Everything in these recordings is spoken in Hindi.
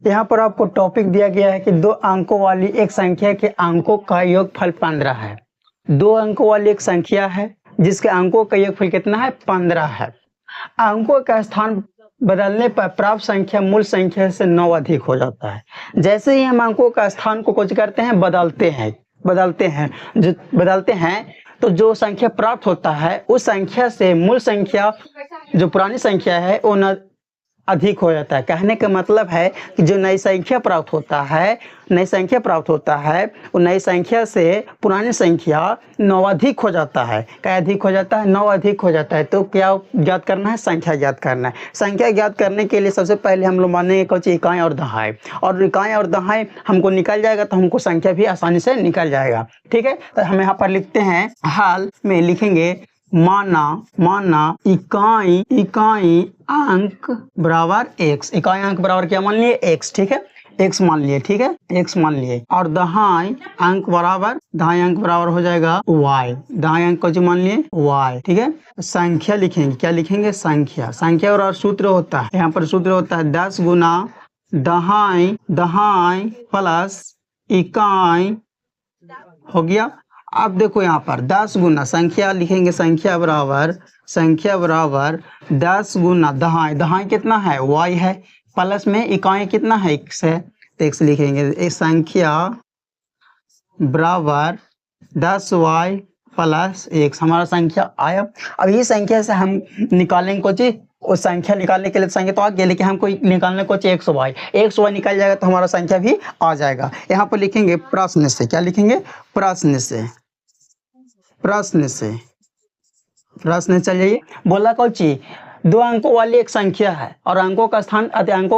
यहाँ पर आपको टॉपिक दिया गया है कि 2 अंकों वाली एक संख्या के अंकों का योगफल 15 है। 2 अंकों वाली एक संख्या है जिसके अंकों का योगफल कितना है? 15 है। अंकों का स्थान बदलने पर प्राप्त संख्या मूल संख्या से 9 अधिक हो जाता है। जैसे ही हम अंकों का स्थान को कुछ करते हैं, बदलते हैं तो जो संख्या प्राप्त होता है उस संख्या से मूल संख्या जो पुरानी संख्या है वो अधिक हो जाता है। कहने का मतलब है कि जो नई संख्या प्राप्त होता है वो नई संख्या से पुरानी संख्या 9 अधिक हो जाता है। क्या अधिक हो जाता है? 9 अधिक हो जाता है। तो क्या ज्ञात करना है? संख्या ज्ञात करना है। संख्या ज्ञात करने के लिए सबसे पहले हम लोग मानेंगे कुछ इकाई और दहाई, और इकाई और दहाई हमको निकल जाएगा तो हमको संख्या भी आसानी से निकल जाएगा। ठीक है, तो हम यहाँ पर लिखते हैं, हाल में लिखेंगे माना इकाई अंक बराबर x। इकाई अंक बराबर क्या मान लिए? x। ठीक है, x मान लिए। ठीक है, x मान लिए। और दहाई अंक बराबर हो जाएगा y। दहाई अंक को जो मान लिए y। ठीक है, संख्या लिखेंगे। क्या लिखेंगे? संख्या और सूत्र होता है, यहाँ पर सूत्र होता है 10 गुना दहाई प्लस इकाई हो गया। अब देखो यहाँ पर 10 गुना संख्या लिखेंगे, संख्या बराबर 10 गुना दहाई कितना है? y है, प्लस में इकाई कितना है? x है, तो x लिखेंगे। इस संख्या बराबर 10y प्लस x हमारा संख्या आया। अब ये संख्या से हम निकालेंगे कुछ, उस संख्या निकालने के लिए संख्या तो आ गया, लेकिन हमको निकालने को x y निकल जाएगा तो हमारा संख्या भी आ जाएगा। यहाँ पर लिखेंगे प्रश्न से। क्या लिखेंगे? प्रश्न चल जाइए। बोला कोची 2 अंकों वाली एक संख्या है और अंकों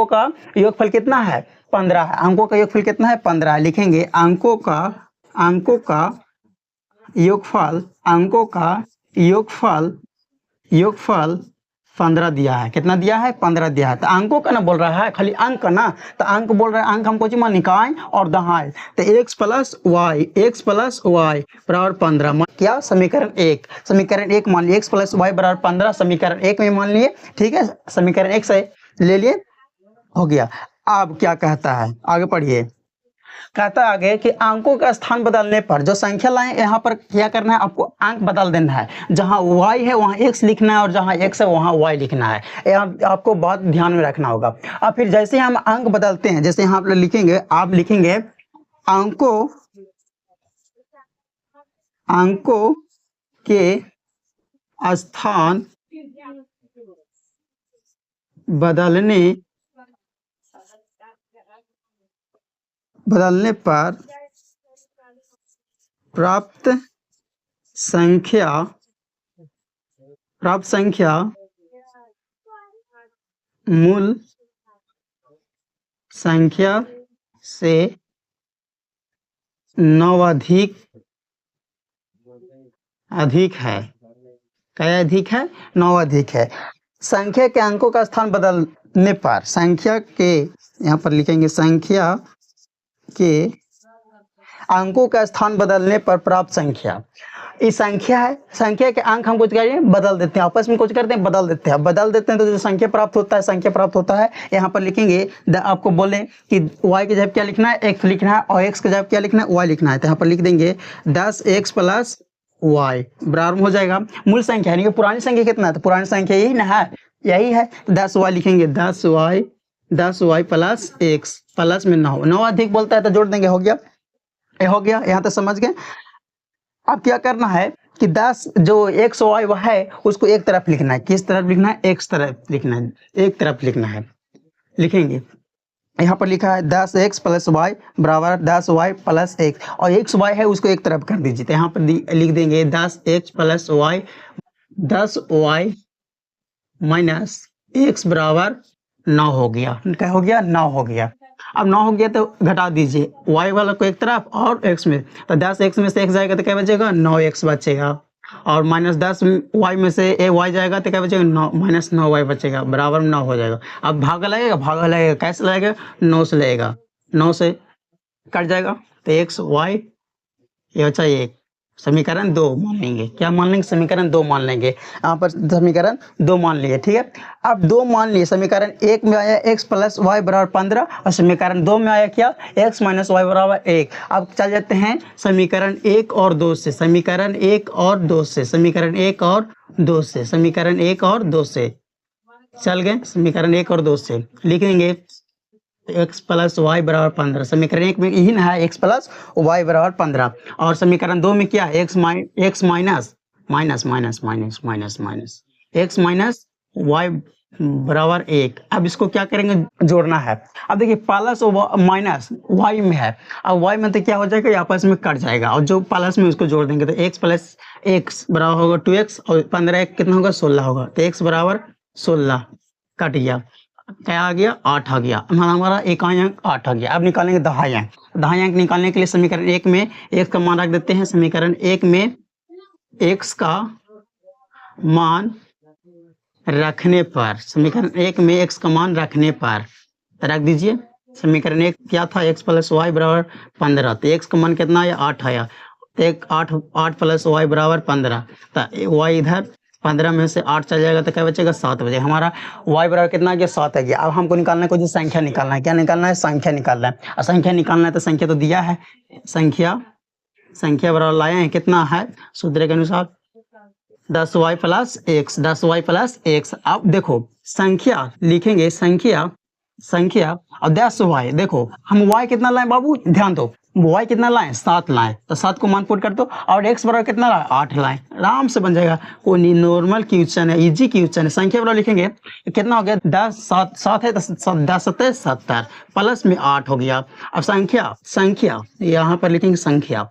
का योगफल कितना है? 15 है। अंकों का योगफल कितना है? 15 है। लिखेंगे अंकों का योगफल 15 दिया है। कितना दिया है? 15 दिया है। तो अंकों का ना बोल रहा है, खाली अंक का ना, तो अंक बोल रहा है, अंक हमको मान इकाई और दहाई, तो x प्लस वाई बराबर 15। क्या? समीकरण 1 मान लिए, x प्लस वाई बराबर 15 समीकरण 1 में मान लिए। ठीक है, समीकरण 1 से ले लिए, हो गया। अब क्या कहता है? आगे पढ़िए। कहता है आगे कि अंकों का स्थान बदलने पर जो संख्या लाए, यहाँ पर क्या करना है? आपको अंक बदल देना है। जहाँ y है वहाँ x लिखना है और जहाँ x है वहाँ y लिखना है। यहाँ आपको बात ध्यान में रखना होगा। अब फिर जैसे हम अंक बदलते हैं, जैसे यहाँ पर लिखेंगे, आप लिखेंगे अंकों के स्थान बदलने पर प्राप्त संख्या मूल संख्या से 9 अधिक है। क्या अधिक है? 9 अधिक है। संख्या के अंकों का स्थान बदलने पर, संख्या के, यहाँ पर लिखेंगे संख्या के अंकों का स्थान बदलने पर प्राप्त संख्या। इस संख्या है, संख्या के अंक हम कुछ करें बदल देते हैं, आपस में कुछ करते हैं बदल देते हैं तो जो संख्या प्राप्त होता है यहाँ पर लिखेंगे। आपको बोले कि y के जगह क्या लिखना है? x लिखना है, और x के जगह क्या लिखना है? y लिखना है। तो यहाँ पर लिख देंगे 10x प्लस y बराबर हो जाएगा मूल संख्या, यानी कि पुरानी संख्या कितना है? तो पुरानी संख्या यही ना है, यही है। 10y लिखेंगे, 10y प्लस x प्लस में 9 अधिक बोलता है तो जोड़ देंगे, हो गया। यहाँ तक समझ गए। अब क्या करना है कि 10 जो x y है उसको एक तरफ लिखना है। किस तरफ लिखना है? एक तरफ लिखना है। लिखेंगे, यहाँ पर लिखा है 10x प्लस वाई बराबर 10y प्लस x, और xy है उसको एक तरफ कर दीजिए। तो यहाँ पर लिख देंगे 10x plus Y, 10y minus x बराबर 9 हो गया। क्या हो गया? 9 हो गया। अब 9 हो गया तो घटा दीजिए y वाला को एक तरफ और x में, तो 10x में से x जाएगा तो क्या बचेगा? 9x बचेगा, और माइनस 10y में से y जाएगा तो क्या बचेगा? 9 माइनस 9y बचेगा, बराबर 9 हो जाएगा। अब भागा लगेगा, कैसे लगेगा? 9 से लगेगा, 9 से कट जाएगा तो x y ये बचा 1, समीकरण 2 मान लेंगे। क्या मान लेंगे? समीकरण 2 मान लेंगे। यहाँ पर समीकरण 2 मान लिए, ठीक है। अब 2 मान लिए, समीकरण 1 में आया x प्लस वाई बराबर 15 और समीकरण 2 में आया क्या? x माइनस वाई बराबर 1। अब चल जाते हैं समीकरण 1 और 2 से, समीकरण 1 और 2 से, समीकरण 1 और 2 से, समीकरण 1 और 2 से चल गए। समीकरण 1 और 2 से लिखेंगे x प्लस वाई बराबर 15। समीकरण 1 में यही ना है, x प्लस वाई बराबर 15 और समीकरण 2 में क्या? x minus minus minus minus minus minus x minus y बराबर 1। अब इसको क्या करेंगे? जोड़ना है। अब देखिए प्लस और माइनस वाई में है, अब वाई में तो क्या हो जाएगा? ये आपस में कट जाएगा और जो प्लस में उसको जोड़ देंगे तो x प्लस x बराबर होगा 2x और 15 कितना होगा? 16 होगा। तो x बराबर 16 कट गया, क्या आ गया? 8 आ गया। हमारा इकाई अंक 8 आ गया। अब निकालेंगे दहाई अंक। दहाई अंक निकालने के लिए समीकरण 1 में x का मान रख देते हैं। समीकरण 1 में x का मान रखने पर, समीकरण 1 में x का मान रखने पर रख दीजिए। समीकरण 1 क्या था? x प्लस वाई बराबर 15। तो x का मान कितना आया? 8 आया। एक 8 प्लस वाई बराबर 15। तो वाई इधर 15 में से 8 चल जाएगा तो क्या बचेगा? 7 बचेगा। हमारा y बराबर कितना आ गया? 7 आ गया। अब हमको निकालना है, कोई संख्या निकालना है। क्या निकालना है? संख्या निकालना है। और संख्या निकालना है तो संख्या तो दिया है, संख्या बराबर लाए हैं, कितना है? सूत्र के अनुसार 10y plus x, 10y plus x। अब देखो संख्या लिखेंगे, संख्या और 10y। देखो हम y कितना लाए बाबू? ध्यान दो, y कितना लाए? 7 लाए। तो 7 को मान पुट कर दो और x बराबर कितना लाए? 8 लाए। आराम से बन जाएगा। कोई नॉर्मल क्वेश्चन है, इजी क्वेश्चन है। संख्या बराबर लिखेंगे कितना हो गया? 10 7 है तो 10 7 70 प्लस में 8 हो गया। अब संख्या यहाँ पर लिखेंगे संख्या,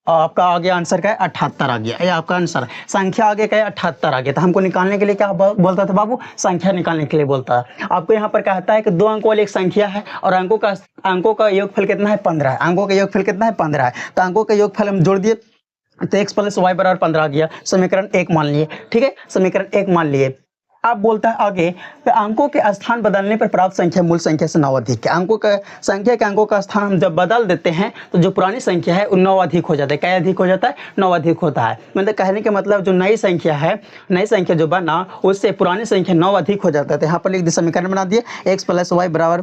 आपका आ गया आंसर का 78 आ गया। ये आपका आंसर संख्या आगे का 78 आ गया। तो हमको निकालने के लिए क्या बोलता था बाबू? संख्या निकालने के लिए बोलता है। आपको यहाँ पर कहता है कि 2 अंकों वाली एक संख्या है और अंकों का योगफल कितना है? 15 है। अंकों का योगफल कितना है? 15 है। तो अंकों का योगफल हम जोड़ दिए तो x प्लस वाई बराबर 15 आ गया। समीकरण 1 मान लिए, ठीक है। समीकरण 1 मान लिए। अब बोलता है आगे तो अंकों के स्थान बदलने पर प्राप्त संख्या मूल संख्या से 9 अधिक है। अंकों का संख्या के अंकों का स्थान हम जब बदल देते हैं तो जो पुरानी संख्या है वो 9 अधिक हो जाता है। क्या अधिक हो जाता है? 9 अधिक होता है। मतलब कहने के मतलब जो नई संख्या है, नई संख्या जो बना उससे पुरानी संख्या 9 अधिक हो जाता है। तो यहाँ पर लिख दिए, समीकरण बना दिए x प्लस वाई बराबर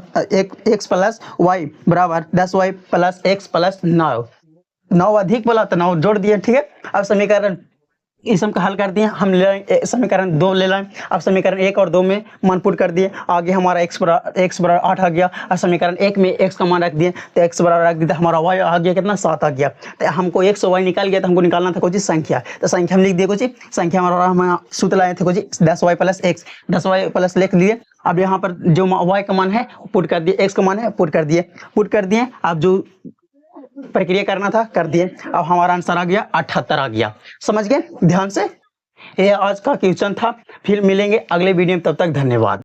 10y प्लस x प्लस 9 अधिक बोला तो 9 जोड़ दिए, ठीक है। अब समीकरण इस का हल कर दिए हम, ले समीकरण 2 ले लाए। अब समीकरण 1 और 2 में मान पुट कर दिए, आगे हमारा x बराबर 8 आ गया। और समीकरण 1 में x का मान रख दिए तो x बराबर रख दिया, हमारा y आ गया कितना? 7 आ गया। तो हमको x और y निकाल गया तो हमको निकालना था कुछ संख्या। तो संख्या हम लिख दिए, कुछ संख्या हमारा हम सूत्र लाए थे कुछ 10y plus x, 10y plus लिख दिए। अब यहाँ पर जो y का मान है पुट कर दिए, x का मान है पुट कर दिए। अब जो प्रक्रिया करना था कर दिए। अब हमारा आंसर आ गया 78 आ गया। समझ गए ध्यान से? ये आज का क्वेश्चन था। फिर मिलेंगे अगले वीडियो में, तब तक धन्यवाद।